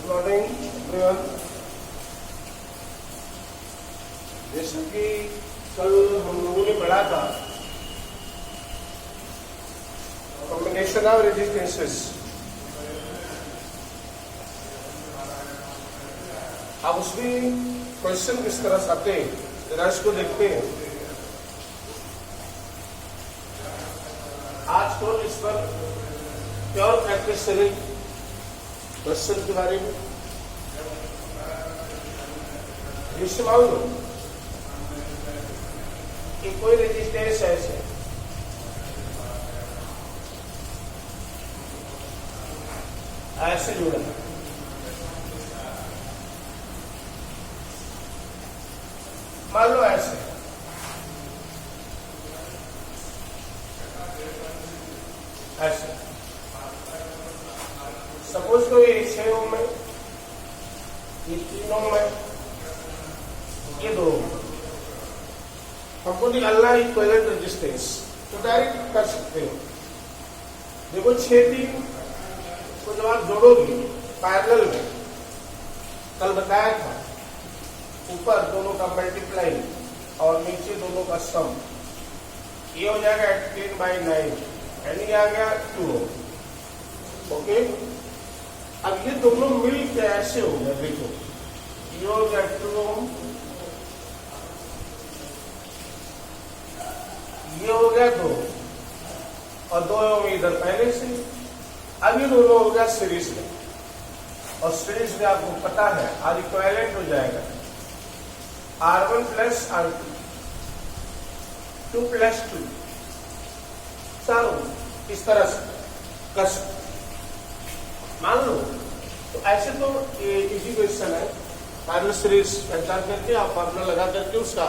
Good morning everyone. जैसे कि कल हम लोगों ने पढ़ा था कॉम्बिनेशन ऑफ रेजिस्टेंसेस। अब उसमें क्वेश्चन किस तरह से आते हैं जरा इसको देखते हैं। आज तो इस पर प्योर प्रैक्टिस चलेगी क्वेश्चन के बारे में। जिससे मान लो कि कोई रेजिस्टेंस ऐसे ऐसे जुड़ा है, मान लो ऐसे ऐसे सपोज को ये 6 ओम है, ये 3 ओम है, ये 2 ओम। हमको निकालना है इक्विवेलेंट रेजिस्टेंस, तो डायरेक्ट कर सकते हो। देखो 6-3 को जब आप जोड़ोगे पैरेलल में, कल बताया था ऊपर दोनों का मल्टीप्लाई और नीचे दोनों का सम, ये हो जाएगा 10/9 यानी आ गया 2 ओम। ओके, अब ये दोनों मिल के ऐसे हो गया, देखो ये हो गया 2 ओम, ये हो गया 2 और 2 ओम इधर पहले से। अब ये दोनों हो गया सीरीज में, और सीरीज में आपको पता है आर इक्विवेलेंट हो जाएगा R1 प्लस R2, 2 प्लस 2, चारों इस तरह से कस मान लो। तो ऐसे तो ये इजी क्वेश्चन है, पैरेलल सीरीज पहचान करके आप फॉर्मूला लगा करके उसका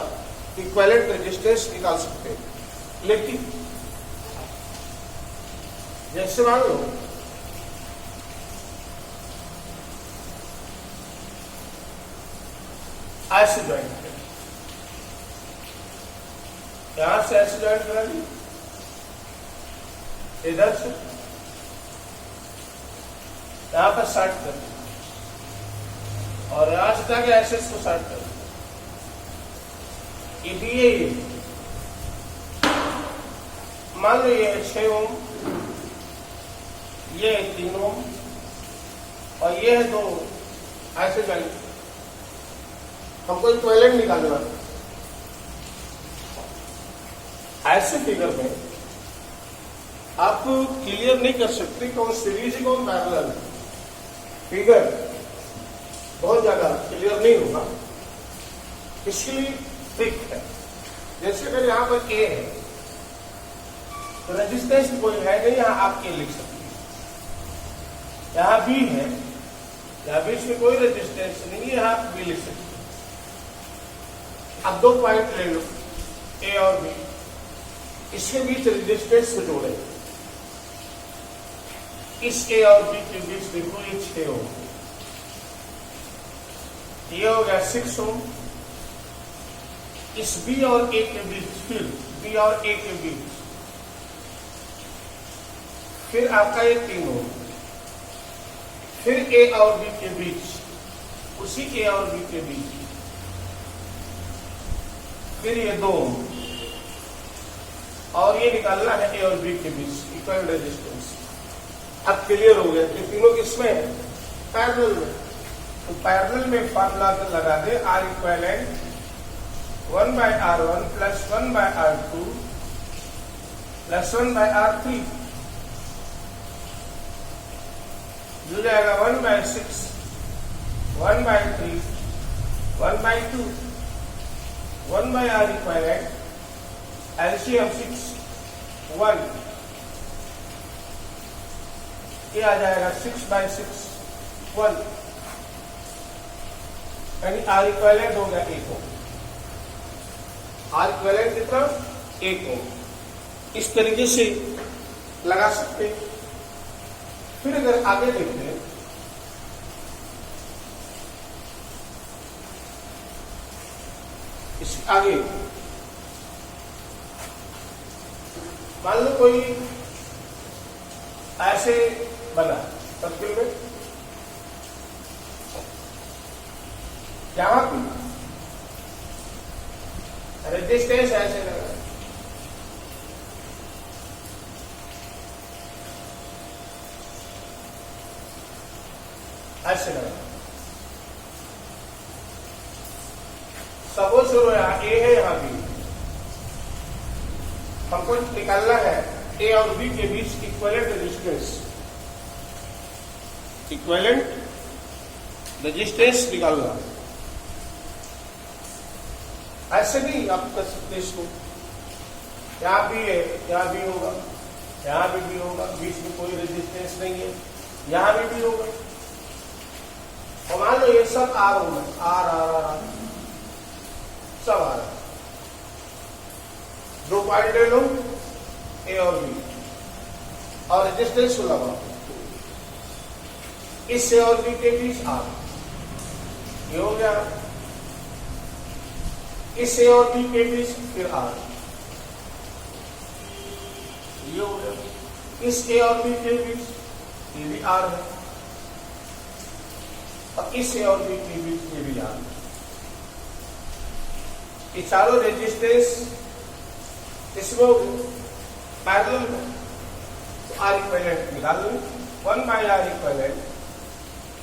इक्विवेलेंट रेजिस्टेंस निकाल सकते हैं। लेकिन जैसे मान लो ऐसे ज्वाइन करें, यहां से ऐसे ज्वाइन करा दी, इधर से यहां पर शॉर्ट कर दिया, और यहां से जाके ऐसे इसको शॉर्ट कर दिया। ये भी ये मान लो ये 6 ओम, ये 3 ओम और ये है 2 ओम, ऐसे ज्वाइन। हमको इक्विवेलेंट निकालना है। ऐसे फिगर में आप क्लियर नहीं कर सकते कौन सीरीज कौन पैरेलल। फिगर बहुत ज्यादा क्लियर नहीं होगा, इसलिए ट्रिक है। जैसे अगर यहाँ पर ए है तो रेजिस्टेंस कोई है नहीं, यहाँ आप ए लिख सकते हैं। यहाँ बी है, यहाँ बीच में कोई रेजिस्टेंस नहीं है, यहाँ बी लिख सकते हैं। अब 2 पॉइंट ले लो ए और बी, इसके बीच रेजिस्टेंस को जोड़े। इस ए और बी के बीच देखो ये 6 ओम, ये हो गया 6 ओम। इस बी और ए के बीच, फिर बी और ए के बीच, फिर आपका ये 3 ओम, फिर ए और बी के बीच, उसी ए और बी के बीच, फिर ये 2 ओम, और ये निकालना है ए और बी के बीच इक्वल रेजिस्टेंस। अब क्लियर हो गया ये तीनों किसमें है? पैरेलल में। तो पैरेलल में फार्मूला लगा दे R equivalent 1/R1 plus 1/R2 plus 1/R3 जो जाएगा 1/6, 1/3, 1/2, 1/R इक्विवेलेंट, LCM 6, 1, ये आ जाएगा 6/6, 1, यानी आर इक्विवेलेंट हो गया 1 ओम। आर इक्विवेलेंट कितना? 1 ओम। इस तरीके से लगा सकते हैं। फिर अगर आगे देखते हैं, इस आगे मान लो कोई ऐसे बना सर्किल में, यहाँ भी रेजिस्टेंस ऐसे लगा, ऐसे लगा। सपोज करो यहाँ ए है, यहाँ बी, हमको निकालना है ए और बी के बीच इक्विवेलेंट रेजिस्टेंस, इक्विवेलेंट रेजिस्टेंस निकालना। ऐसे नहीं आप कर सकते इसको, यहाँ भी है, यहाँ भी होगा, यहाँ भी होगा, बीच में कोई रेजिस्टेंस नहीं है, यहाँ भी होगा। और मान लो ये सब आर होगा, आर आर आर सब आ रहा है, दो पॉइंट ले लो ए और बी और रेजिस्टेंस को लगाओ, इस ए और बी के बीच आर, ये हो गया। इस ए और बी के बीच फिर आर, ये हो गया। इस ए और बी के बीच ये भी आर है, और इस ए और बी के बीच ये भी आर। ये चारों रेजिस्टेंस इसमें हो गए पैरेलल में, तो आर इक्विवेलेंट निकाल लो। 1 by R equivalent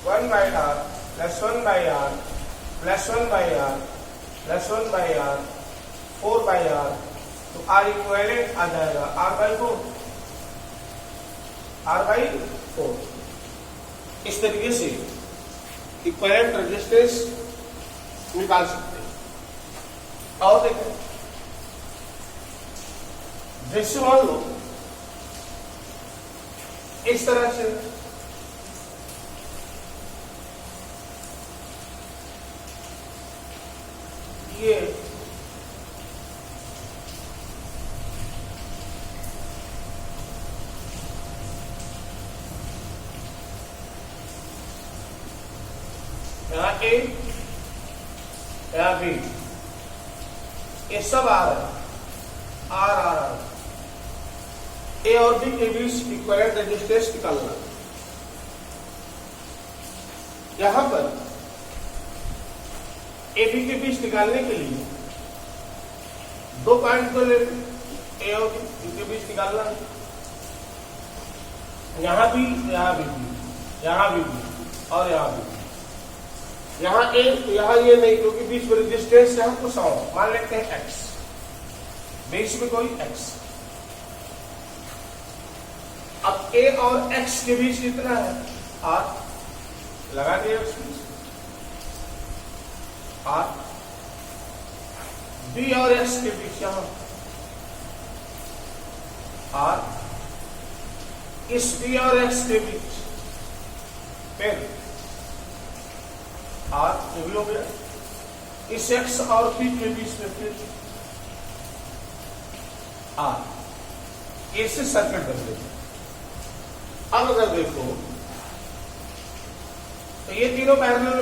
1 by R plus 1 by R plus 1 by R plus 1 by R 4 by R, तो आर इक्विवेलेंट आ जाएगा आर बाई 4, आर बाई 4। इस तरीके से इक्विवेलेंट रेजिस्टेंस निकाल सकते हैं। और देखें, जैसे मान लो इस तरह से ये यहाँ ए, यहाँ बी, ये सब आ रहा है, आर आर आर। ए और बी के बीच इक्विवेलेंट रेजिस्टेंस निकालना। यहां पर ए बी के बीच निकालने के लिए दो पॉइंट को ले, ए और बी के बीच निकालना है। यहां भी, यहां भी, यहां भी और यहां भी। यहां ए, यहां ये नहीं, क्योंकि बीच में रेजिस्टेंस यहां कुछ और मान लेते हैं एक्स, बीच में कोई एक्स। अब ए और एक्स के बीच कितना है, आर, लगा दिया उसमें आर। बी और एक्स के बीच यहां आर, इस बी और एक्स के बीच फिर आर, ये भी हो गया। इस एक्स और बी के बीच में फिर आर। ऐसे सर्किट बन गए। अब अगर देखो तो ये तीनों पैरेलल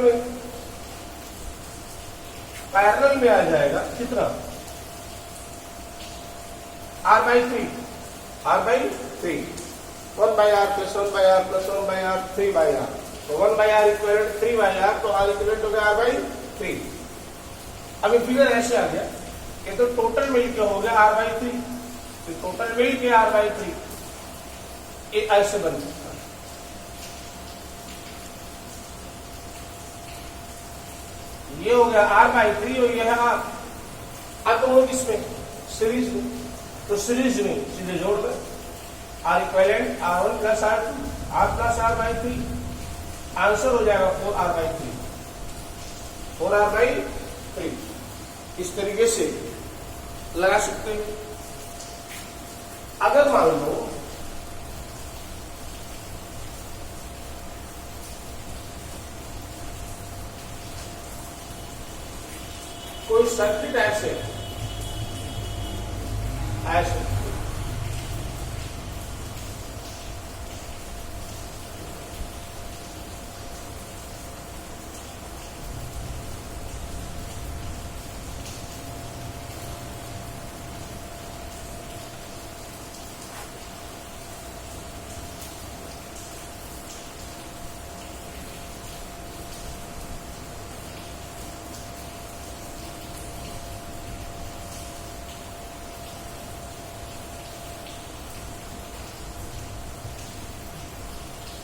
में आ जाएगा कितना, R by 3, R by 3, 1 by R plus 1 by R plus 1 by R 3 by R, तो 1 by R equivalent 3 by R, तो आर इक्विवेलेंट हो गया आर बाई 3। अब ये फिगर ऐसे आ गया, ये तो टोटल मिलके हो गया आर बाई 3, तो टोटल मिलके आर बाई 3, ये ऐसे बन सकता है। ये हो गया आर बाई 3 और ये है आर। अब दोनों किसमें, सीरीज में, तो सीरीज में सीधे जोड़ दे, R equivalent R1 plus R2, R plus R by 3, answer हो जाएगा 4R बाई 3, 4R बाई 3। इस तरीके से लगा सकते हैं। अगर मान लो कोई सर्किट ऐसे ऐसे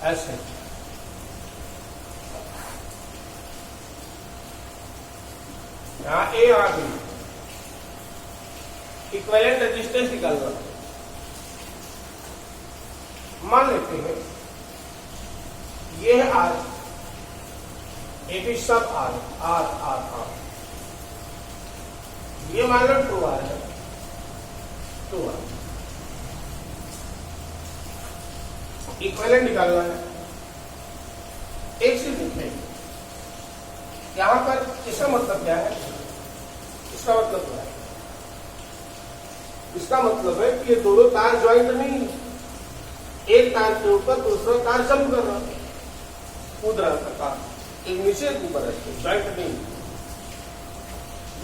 ऐसे यहां ए आ गई, इक्विवेलेंट रेजिस्टेंस निकालना। मान लेते हैं ये है आर, ये भी सब आर आर आर आर, ये मान लो 2R है, 2R इक्विवेलेंट निकालना है। एक से देखें यहां पर इसका मतलब क्या है, इसका मतलब क्या है, इसका मतलब है कि ये दोनों तार ज्वाइंट नहीं है, एक तार के ऊपर दूसरा तार जम कर रहा है, कूद रहा था तार, एक नीचे ऊपर है, ज्वाइंट नहीं है।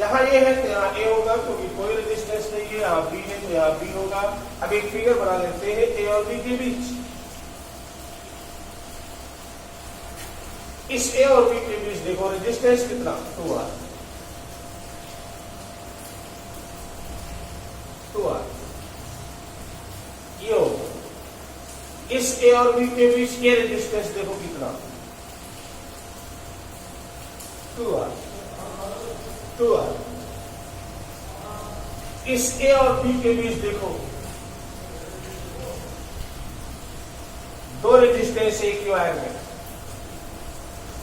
यहाँ ये है तो यहाँ ए होगा क्योंकि कोई रेजिस्टेंस नहीं है, यहाँ बी है तो यहाँ बी होगा। अब एक फिगर बना लेते हैं ए और बी के बीच। इस ए और बी के बीच देखो रेजिस्टेंस कितना, 2R, 2R ये होगा। इस ए और बी के बीच ये रेजिस्टेंस देखो कितना, 2R, 2R। इस ए और बी के बीच देखो दो रेजिस्टेंस एक ही वायर में,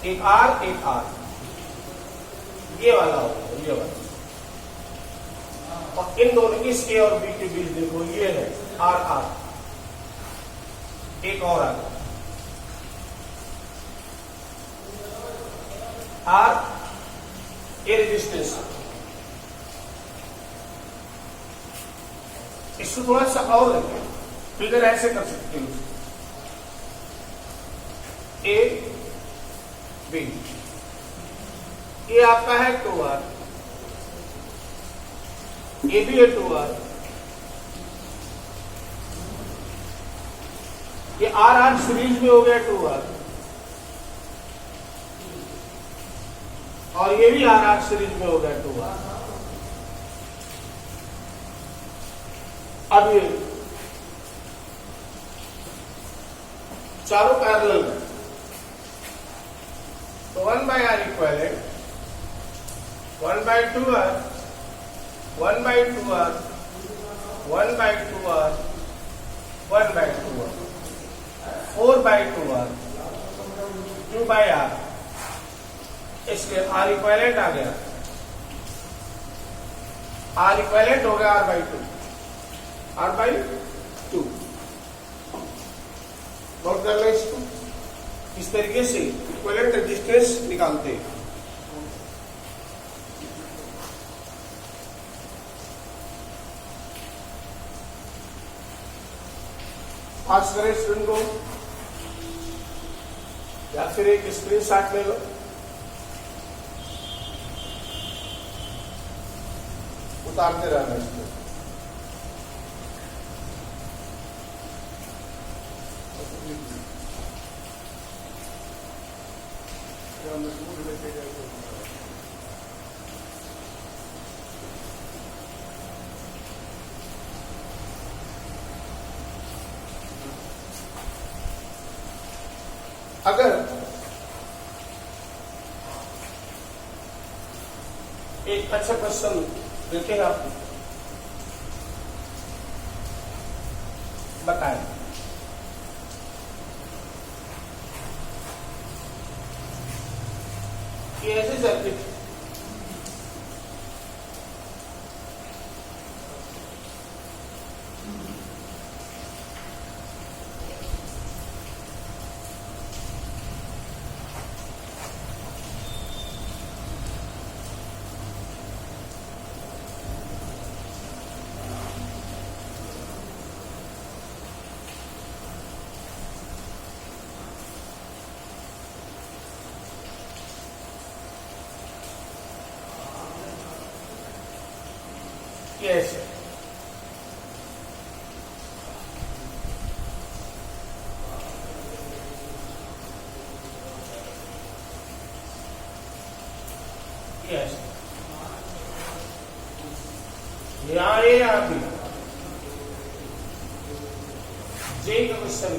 एक आर एक आर, ये वाला होगा, ये वाला। और इन दोनों इस ए और बी के बीच देखो ये है आर आर, एक और आ गया आर, ये रेजिस्टेंस। इसको थोड़ा सा और रखें, फिगर ऐसे कर सकते हैं, ए बी, ये आपका है 2R, ये भी है 2R, ये आर आर सीरीज में हो गया 2R, और ये भी आर आर सीरीज में हो गया 2R। अब ये चारों पैरेलल है तो 1/R equivalent 1/2R 1/2R 1/2R 1/2R 4/2R 2/R, इसलिए R इक्विवेलेंट आ गया, R इक्विवेलेंट हो गया R/2, R/2। नोट कर लें इसको, इस तरीके से इक्विवेलेंट रेजिस्टेंस निकालते हैं। पास करें स्क्रीन को या फिर एक स्क्रीन शॉट ले लो। उतारते रहना इसको। अगर एक अच्छा क्वेश्चन देते हैं आपको, बताएं कि ऐसे सर्किट कैसे यहाँ ये आती जे का क्वेश्चन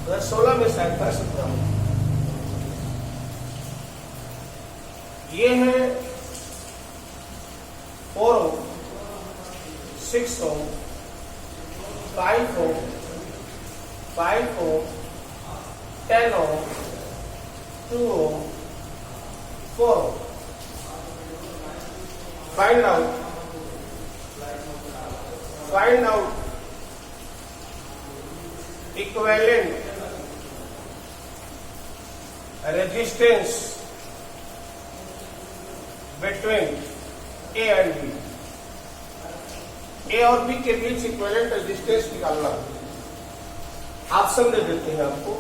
16 में से 18 17 हो। ये है 4 Ohm, 6 Ohm, 5 Ohm, 5 Ohm, 10 Ohm, 2 Ohm, 4 Ohm. Find out equivalent resistance between A and B. A और B के बीच इक्विवेलेंट रेजिस्टेंस निकालना। ऑप्शन दे देते हैं आपको।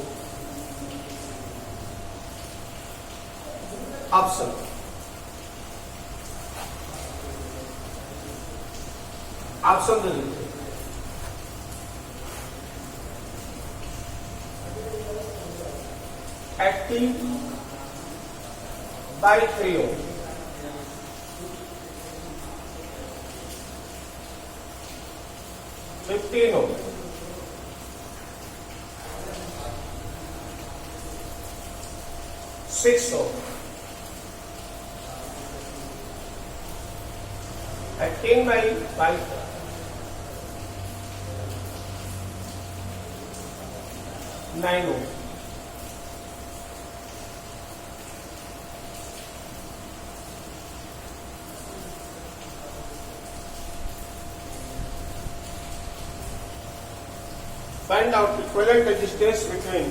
ऑप्शन दे देते हैं। Active by 3 Ohm, 15 Ohm, 6 Ohm, 18 by 5, 9 Ohm. Find out equivalent resistance between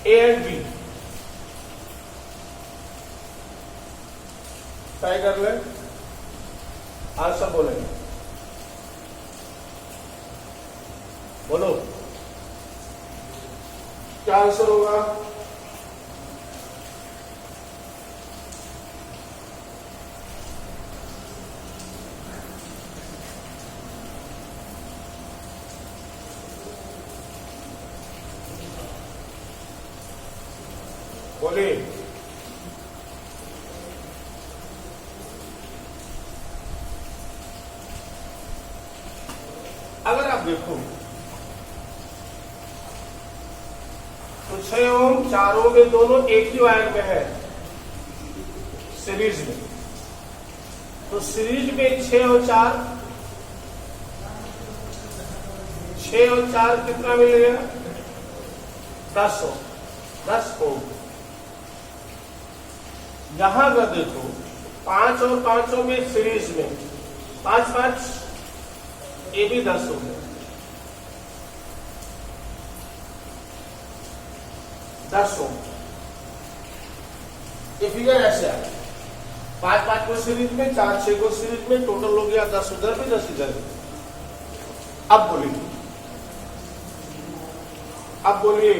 A and B. Try कर ले, आंसर बोलेंगे। बोलो क्या आंसर होगा? बोलिए। अगर आप देखो तो 6 ओम 4 ओम में दोनों एक ही वायर में है सीरीज में। तो सीरीज में 6 और 4 कितना मिलेगा? 10 ओम। 10 ओम। यहां अगर देखो 5 और 5 ओम में सीरीज में 5 ये भी 10 हो गए। 10 ओम। ये फिगर ऐसे आ 5 को सीरीज में 4 को सीरीज में टोटल हो गया 10 उधर भी 10 इधर भी। अब बोलिए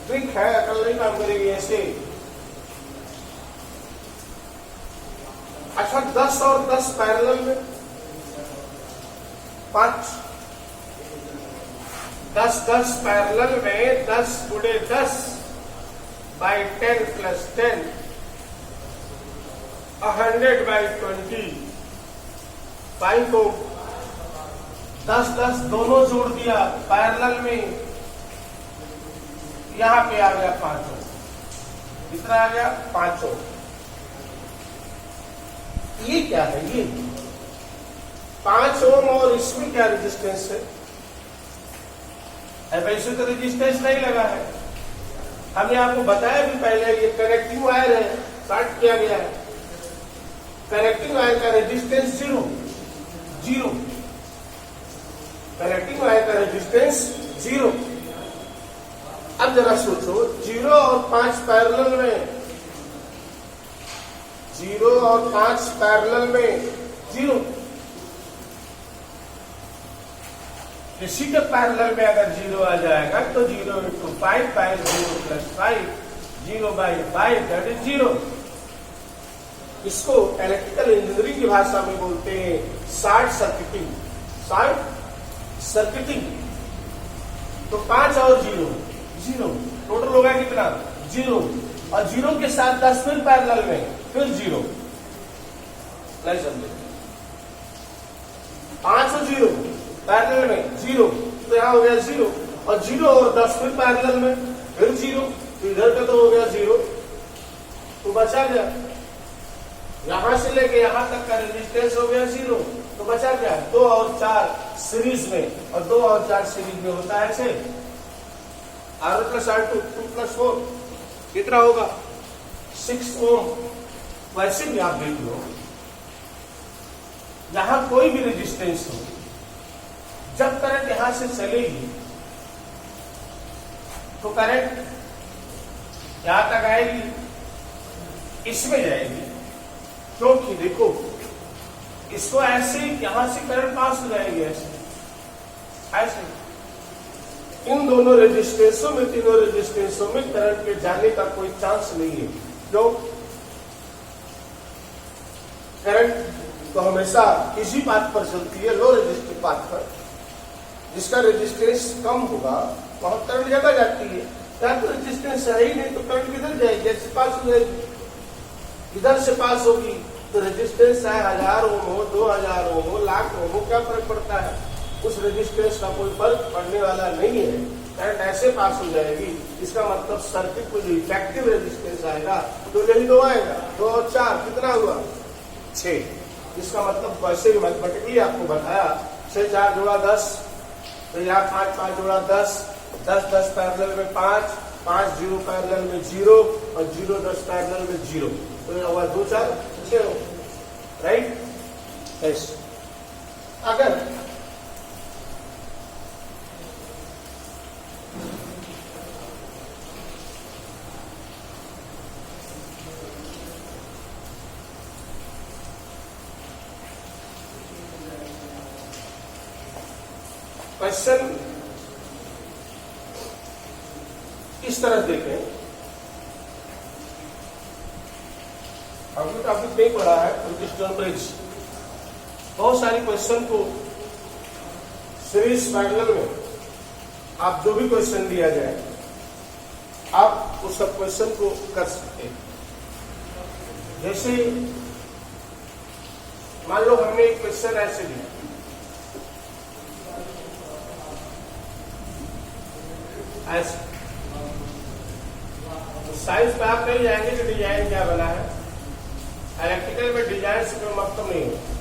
ट्रिक है, अकल नहीं काम करेगी ऐसे। अच्छा 10 और 10 पैरेलल में 5 10 पैरेलल में 10 गुणे 10 बाई 10 प्लस 10 100 बाई 20 5 को 10 दोनों जोड़ दिया पैरेलल में, यहां पे आ गया 5 ओम। कितना आ गया? 5 ओम। ये क्या है? ये 5 ओम और इसमें क्या रेजिस्टेंस है? वैसे तो रेजिस्टेंस नहीं लगा है। हमने आपको बताया भी पहले, ये कनेक्टिंग वायर है, शॉर्ट किया गया है। कनेक्टिंग वायर का रेजिस्टेंस जीरो। कनेक्टिंग वायर का रेजिस्टेंस 0। अब जरा सोचो 0 और 5 पैरेलल में 0 इसी के पैरेलल में अगर 0 आ जाएगा तो 0 × 5 बाई 0 + 5 0/5 दैट इज 0। इसको इलेक्ट्रिकल इंजीनियरिंग की भाषा में बोलते हैं शॉर्ट सर्किटिंग। तो 5 और 0 टोटल होगा कितना? 0 और 0 के साथ 10 फिर पैरेलल में फिर 0। नहीं समझे? 5 और 0 पैरेलल में 0 तो यहाँ हो गया 0, और 0 और 10 फिर पैरेलल में, फिर 0, तो इधर का तो हो गया 0, तो बचा गया यहां से लेके यहां तक का रेजिस्टेंस हो गया 0, तो बचा क्या 2 और 4 सीरीज में, और 2 और 4 सीरीज में होता है ऐसे R1 + R2 2 + 4 कितना होगा 6 ओम। वैसे भी आप देख लो यहां कोई भी रेजिस्टेंस हो, जब करंट यहां से चलेगी तो करंट यहां तक आएगी, इसमें जाएगी, क्योंकि देखो इसको ऐसे यहां से करंट पास हो जाएगी, ऐसे इन दोनों रेजिस्टेंसों में, तीनों रेजिस्टेंसों में करंट के जाने का कोई चांस नहीं है। क्यों? करंट तो हमेशा इसी पाथ पर चलती है, लो रेजिस्टिव पाथ पर, जिसका रेजिस्टेंस कम होगा वहां करंट ज्यादा जाती है। क्या तो रेजिस्टेंस है ही नहीं तो करंट किधर जाएगी, ऐसे पास हो जाएगी, इधर से पास होगी तो रेजिस्टेंस चाहे 1000 ओम हो, 2000 ओम हो, लाख ओम हो, क्या फर्क पड़ता है, उस रेजिस्टेंस का कोई फर्क पड़ने वाला नहीं है, करंट ऐसे पास हो जाएगी। इसका मतलब सर्किट में जो इफेक्टिव रेजिस्टेंस आएगा तो यही 2 आएगा, 2 और 4 कितना हुआ 6। इसका मतलब वैसे भी मैथमेटिकली आपको बताया 6 4 जोड़ा 10, तो यहाँ 5 5 जोड़ा 10, 10 10 पैरेलल में 5, 5 0 पैरेलल में 0, और 0 10 पैरेलल में 0, तो यह हुआ 2 4 6, राइट। ऐसे अगर क्वेश्चन इस तरह देखें, अभी टॉपिक नहीं पढ़ा है रजिस्टर ब्रिज, बहुत सारी क्वेश्चन को सीरीज पैरेलल में आप जो भी क्वेश्चन दिया जाए आप उस सब क्वेश्चन को कर सकते हैं। जैसे मान लो हमने एक क्वेश्चन ऐसे दिया, ऐसे तो साइंस पे आप नहीं जाएंगे कि डिजाइन क्या बना है, इलेक्ट्रिकल में डिजाइन से कोई मतलब नहीं है।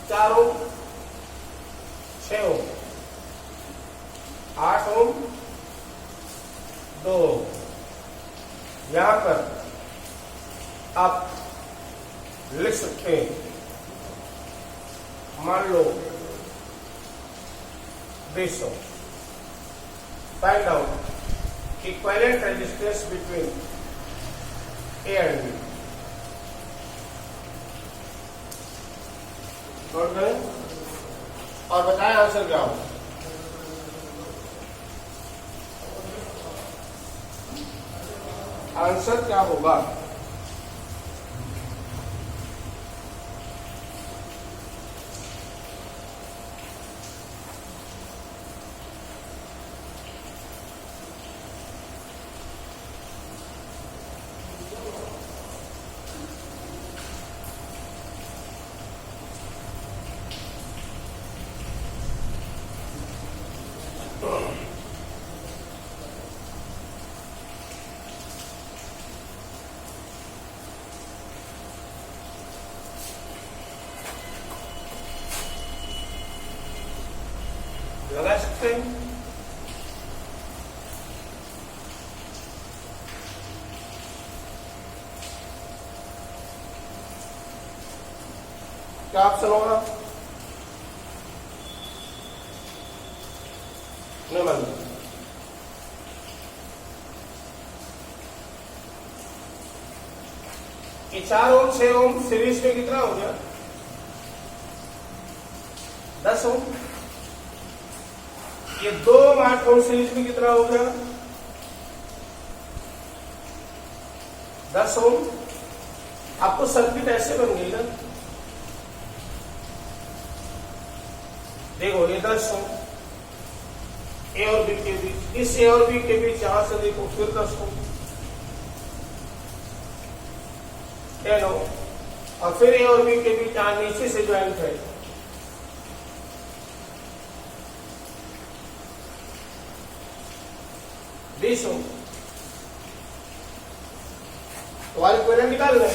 चार ओम, 6 ओम, 8 ओम, 2 ओम, यहां पर आप लिख सकते हैं, मान लो 20 ohm. Find out equivalent resistance between A and B. Note करें और बताएं आंसर क्या होगा। आंसर क्या होगा? लगा सकते हैं? क्या ऑप्शन होगा? नहीं मालूम। ये 4 ओम 6 ओम सीरीज में कितना हो गया? 10 ओम। ये 2 ओम 8 ओम सीरीज में कितना हो गया? 10 ओम। आपको सर्किट ऐसे बन गई ना, देखो ये 10 ओम ए और बी के बीच, इस ए और बी के बीच यहां से देखो फिर 10 ओम 10 ओम, और फिर ए और बी के बीच यहां नीचे से ज्वाइंट है 20 ओम। तो आर इक्विवेलेंट निकाल लें,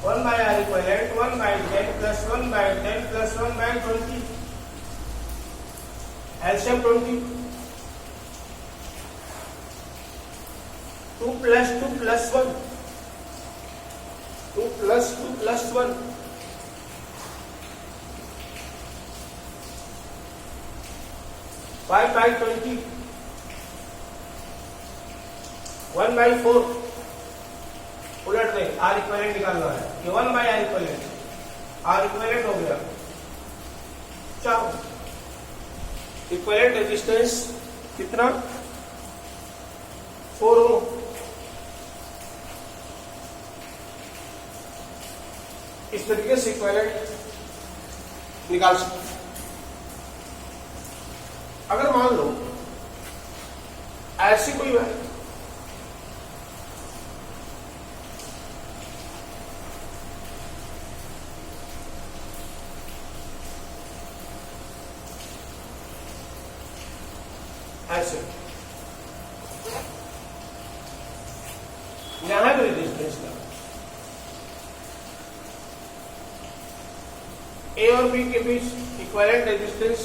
1 by R equivalent 1 by 10 plus 1 by 10 plus 1 by 20, LCM 20, 2 plus 2 plus 1, 2 plus 2 plus 1, 5 by 20, 1 by 4, उलट दें, आर इक्विवेलेंट निकालना है, ये 1 by R equivalent, R equivalent हो गया, चाहो इक्विवेलेंट रेजिस्टेंस कितना 4 ओम। इस तरीके से इक्विवेलेंट निकाल सकते हैं। अगर मान लो ऐसी कोई वैल्यू ऐसे यहां भी रेजिस्टेंस का ए और बी के बीच इक्विवेलेंट रेजिस्टेंस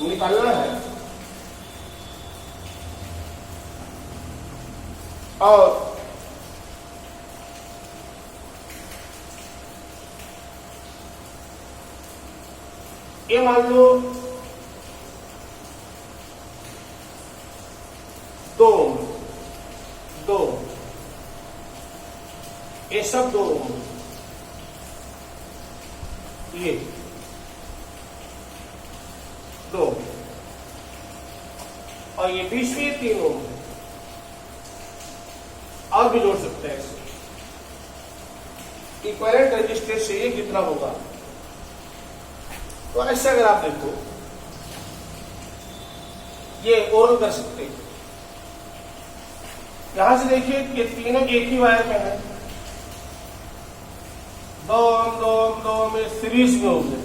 निकालना है, और ये मान लो 2, ये सब 2 ओम, ये 2, और ये बीच में 3 ओम, और भी जोड़ सकते हैं इसे। इक्विवेलेंट रेजिस्टेंस से ये कितना होगा, तो ऐसे अगर आप देखो ये ओरल कर सकते हैं। यहां से देखिए ये तीनों एक ही वायर में है, 2 ओम 2 ओम 2 ओम में सीरीज में होंगे,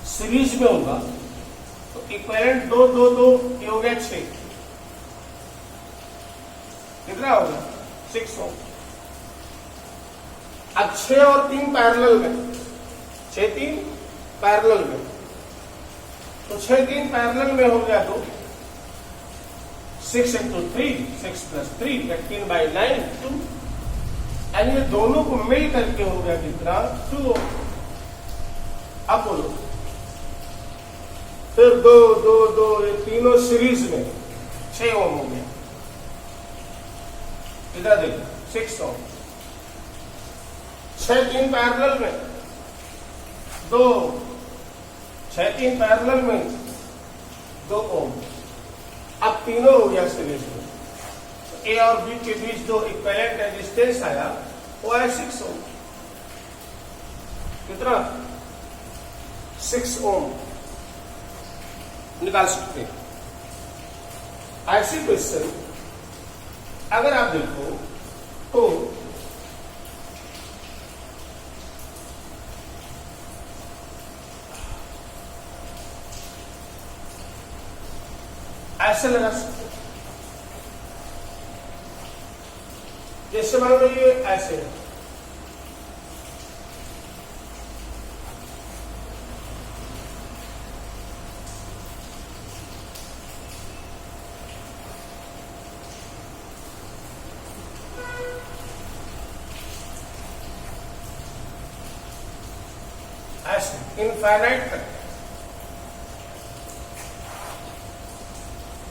सीरीज में होगा तो इक्विवेलेंट 2 2 2 ये हो गया 6, कितना होगा 6 ओम। अब 6 और 3 पैरेलल में, 6 3 पैरेलल में, तो 6 3 पैरेलल में हो गया तो 6 into 3, 6 plus 3, 18 by 9, 2, यानी ये दोनों को मिल करके हो गया कितना 2 ओम। अब बोलो फिर 2 2 2 ये तीनों सीरीज में 6 ओम हो गया, इधर देखो 6 ओम, 6 3 पैरेलल में 2, 6 3 पैरेलल में 2 ओम। अब तीनों हो गया सीरीज में, ए और बी के बीच जो इक्विवेलेंट रेजिस्टेंस आया वो है 6 ओम, कितना 6 ओम निकाल सकते हैं। ऐसी क्वेश्चन अगर आप देखो तो ऐसे लगा सकते, जैसे मान लो ये ऐसे है, ऐसे इनफाइनाइट तक,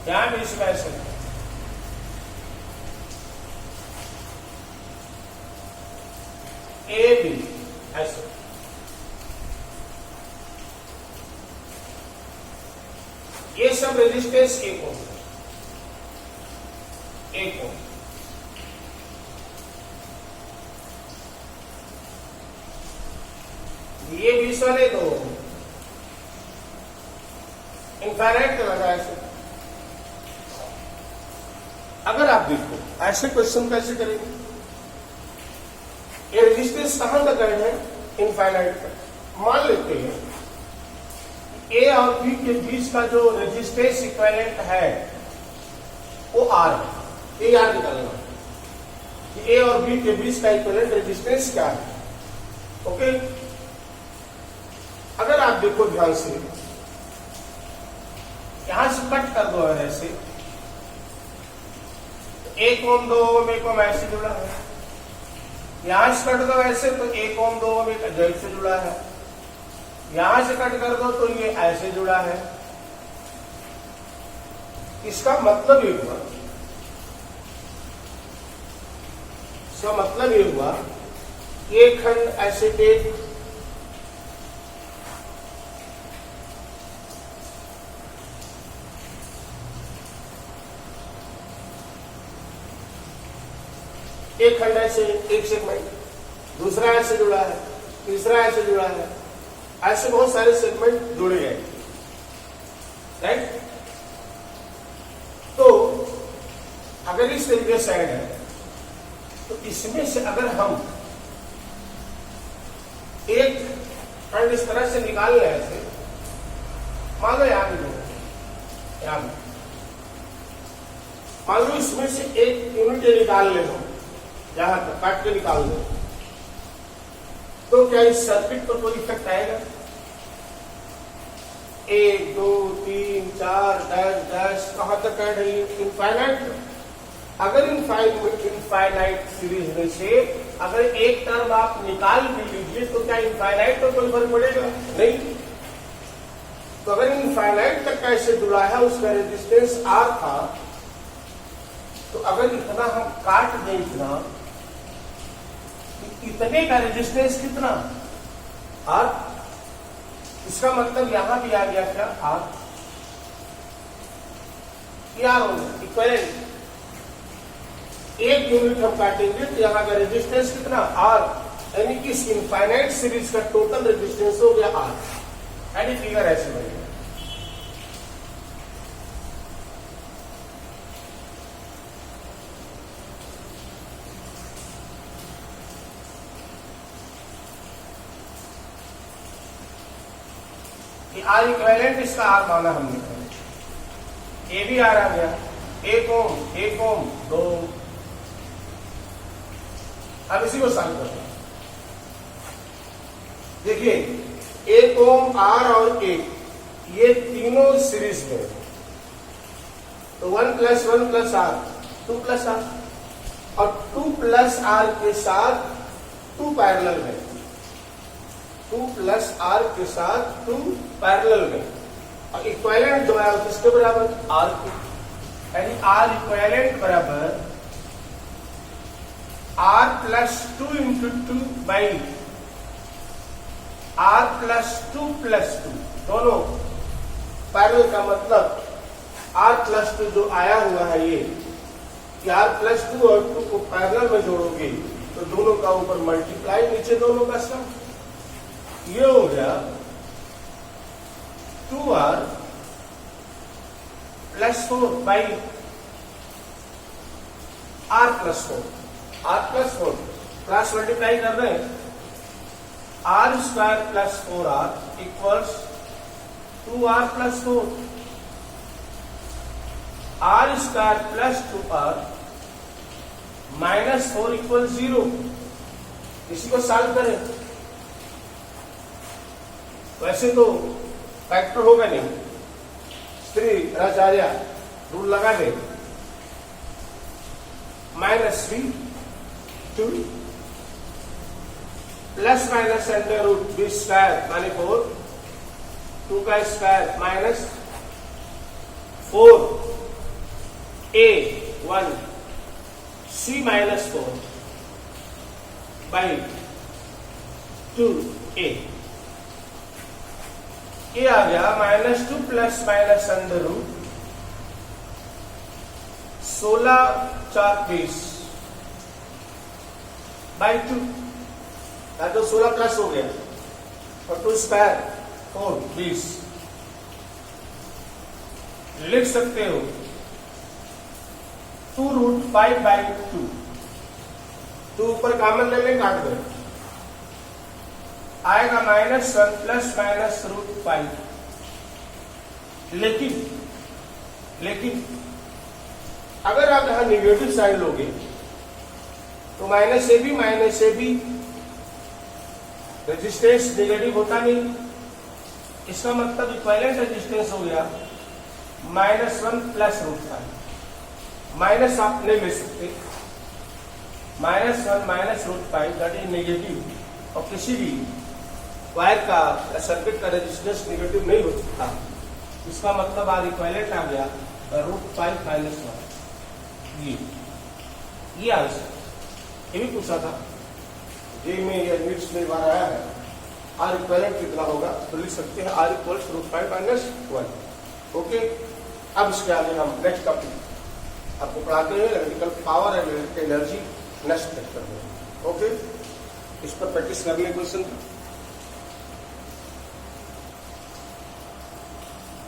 यहां भी इसका ऐसे ए बी ऐसे, ये सब रेजिस्टेंस 1 ओम, 1 ओम। ये 20 वाले तो इनफाइनाइट का लगा ऐसे। अगर आप देखो ऐसे क्वेश्चन कैसे करेंगे, ये रेजिस्टेंस कहां तक है, इनफाइनाइट तक। मान लेते हैं ए और बी के बीच का जो रेजिस्टेंस इक्विवेलेंट है वो आर है, ये याद निकालना कि ए और बी के बीच का इक्विवेलेंट रेजिस्टेंस क्या है। ओके, अगर आप देखो ध्यान से, यहां से कट कर दो ऐसे, 1 ओम 2 ओम 1 ओम ऐसे जुड़ा है, यहां से कट दो ऐसे तो 1 ओम 2 ओम एक जेड से जुड़ा है, यहां से कट कर दो तो ये ऐसे जुड़ा है। इसका मतलब ये हुआ, इसका मतलब ये हुआ कि एक खंड ऐसे टेक, एक खंड ऐसे, एक सेगमेंट, दूसरा ऐसे जुड़ा है, तीसरा ऐसे जुड़ा है, ऐसे बहुत सारे सेगमेंट जुड़े गए, राइट। तो अगर इस तरीके से ऐड है तो इसमें से अगर हम एक खंड इस तरह से निकाल लें ऐसे, मान लो यहां मान लो इसमें से एक यूनिट निकाल ले, हम यहां तक काट के निकाल दो, तो क्या इस सर्किट पर कोई इफेक्ट आएगा? 1 2 3 4 10 कहां तक ऐड है? इनफाइनाइट। अगर इनफाइनाइट सीरीज में से अगर एक टर्म आप निकाल भी लीजिए तो क्या इनफाइनाइट पर कोई फर्क पड़ेगा? नहीं। तो अगर इनफाइनाइट तक कैसे जुड़ा है, उसका रेजिस्टेंस आर था, तो अगर इतना हम काट दें, इतने का रेजिस्टेंस कितना? आर। इसका मतलब यहां भी आ गया क्या? आर। क्या होगा? इक्विवेलेंट। एक यूनिट हम काटेंगे तो यहां का रेजिस्टेंस कितना? आर। यानी कि इस इनफाइनाइट सीरीज का टोटल रेजिस्टेंस हो गया आर। यानी फिगर ऐसे बनेगा। आर इक्विवेलेंट, इसका आर माना हमने, ए भी आर आ गया, 1 ओम 1 ओम 2 ओम। अब इसी को सॉल्व करते हैं। देखिए 1 ओम, आर और 1, ये तीनों सीरीज में, तो 1 + 1 + आर 2 + आर, और 2 + आर के साथ 2 पैरेलल में, 2 + आर के साथ 2 पैरेलल में, और इक्विवेलेंट जो है किसके बराबर? आर के। यानी आर इक्विवेलेंट बराबर आर + 2 × 2 बाई आर + 2 + 2, दोनों पैरेलल का मतलब आर + 2 जो आया हुआ है ये, कि आर + 2 और 2 को पैरेलल में जोड़ोगे तो दोनों का ऊपर मल्टीप्लाई, नीचे दोनों का सम। ये हो गया 2r + 4 by r + 4, r + 4 cross multiply कर रहे हैं, r² + 4r equals 2r + 4, r² + 2r -4 equal 0। इसी को सॉल्व करें। वैसे तो फैक्टर होगा नहीं, श्री आचार्य रूल लगा दे, -3 2 ± √b² माने 4, 2 का square -4 a 1 c -4 by 2a। ये आ गया -2 + -√, 16 4 20 बाई 2, तो 16 प्लस हो गया, और 2 स्क्वायर 4 20 लिख सकते हो 2√5/2 2 ऊपर कॉमन ले लें, काट दो, आएगा -1 प्लस माइनस √5। लेकिन अगर आप यहां निगेटिव साइन लोगे तो -AB रेजिस्टेंस निगेटिव होता नहीं, इसका मतलब इक्विवेलेंट रेजिस्टेंस हो गया -1 प्लस √5। माइनस आप नहीं ले सकते, -1 माइनस √5 दैट इज नेगेटिव। और किसी भी वायर का सर्किट का रेजिस्टेंस निगेटिव नहीं हो सकता, इसका मतलब आज इक्विवेलेंट आ गया √5 - 1। ये आंसर ये भी पूछा था जे में, या नीट्स में बार आया है। आर इक्विवेलेंट कितना होगा तो लिख सकते हैं R = √5 - 1। ओके, अब इसके आगे हम नेक्स्ट टॉपिक आपको पढ़ाते हैं electrical power and energy next lecture में। ओके, इस पर प्रैक्टिस करने क्वेश्चन